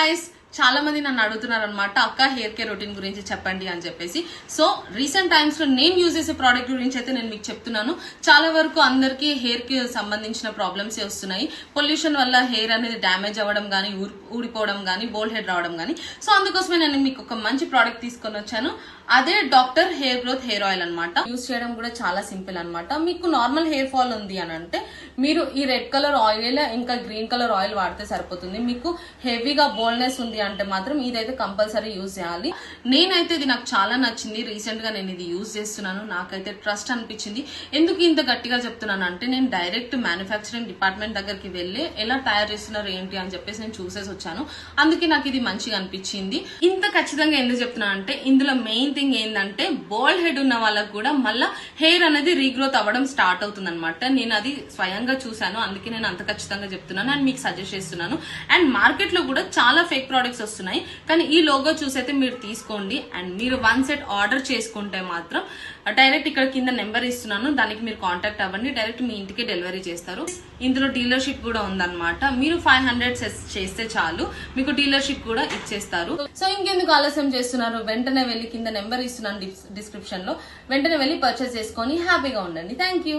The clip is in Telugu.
గాయస్, చాలా మంది నన్ను అడుగుతున్నారు అనమాట, అక్క హెయిర్ కేర్ రొటీన్ గురించి చెప్పండి అని చెప్పేసి. సో రీసెంట్ టైమ్స్ లో నేను యూజ్ చేసే ప్రోడక్ట్ గురించి అయితే నేను మీకు చెప్తున్నాను. చాలా వరకు అందరికి హెయిర్ కి సంబంధించిన ప్రాబ్లమ్స్ వస్తున్నాయి. పొల్యూషన్ వల్ల హెయిర్ అనేది డ్యామేజ్ అవ్వడం గానీ, ఊడిపోవడం గానీ, బోల్డ్ హెడ్ రావడం గానీ. సో అందుకోసమే నేను మీకు ఒక మంచి ప్రోడక్ట్ తీసుకొని వచ్చాను. అదే doctor hair growth hair oil అనమాట. యూజ్ చేయడం కూడా చాలా సింపుల్ అనమాట. మీకు నార్మల్ హెయిర్ ఫాల్ ఉంది అని అంటే మీరు ఈ రెడ్ కలర్ ఆయిల్ ఇంకా గ్రీన్ కలర్ ఆయిల్ వాడితే సరిపోతుంది. మీకు హెవీగా బోల్డ్నెస్ ఉంది అంటే మాత్రం ఇదైతే కంపల్సరీ యూజ్ చేయాలి. నేనైతే ఇది నాకు చాలా నచ్చింది. రీసెంట్ గా నేను ఇది యూజ్ చేస్తున్నాను. నాకైతే ట్రస్ట్ అనిపించింది. ఎందుకు ఇంత గట్టిగా చెప్తున్నాను అంటే నేను డైరెక్ట్ మ్యానుఫ్యాక్చరింగ్ డిపార్ట్మెంట్ దగ్గరికి వెళ్ళి ఎలా తయారు చేస్తున్నారు ఏంటి అని చెప్పేసి నేను చూసేసి వచ్చాను. అందుకే నాకు ఇది మంచిగా అనిపించింది. ఇంత ఖచ్చితంగా ఎందుకు చెప్తున్నాను అంటే ఇందులో మెయిన్ థింగ్ ఏంటంటే బోల్డ్ హెడ్ ఉన్న వాళ్ళకు కూడా మళ్ళీ హెయిర్ అనేది రీగ్రోత్ అవ్వడం స్టార్ట్ అవుతుంది అనమాట. నేను అది స్వయంగా చూసాను. అందుకే నేను అంత ఖచ్చితంగా చెప్తున్నాను అండ్ మీకు సజెస్ట్ చేస్తున్నాను. అండ్ మార్కెట్ లో కూడా చాలా ఫేక్ ప్రోడక్ట్స్ వస్తున్నాయి. కానీ ఈ లోగో చూసైతే మీరు తీసుకోండి. అండ్ మీరు 1 సెట్ ఆర్డర్ చేసుకుంటే మాత్రం డైరెక్ట్ ఇక్కడ కింద నెంబర్ ఇస్తున్నాను, దానికి మీరు కాంటాక్ట్ అవ్వండి. డైరెక్ట్ మీ ఇంటికి డెలివరీ చేస్తారు. ఇందులో డీలర్షిప్ కూడా ఉందన్నమాట. మీరు 500 సెట్స్ చేస్తే చాలు, మీకు డీలర్షిప్ కూడా ఇచ్చేస్తారు. సో ఇంకెందుకు ఆలస్యం చేస్తున్నారు, వెంటనే వెళ్ళి కింద నెంబర్ ఇస్తున్నాను డిస్క్రిప్షన్ లో, వెంటనే వెళ్ళి పర్చేస్ చేసుకొని హ్యాపీగా ఉండండి. Thank you.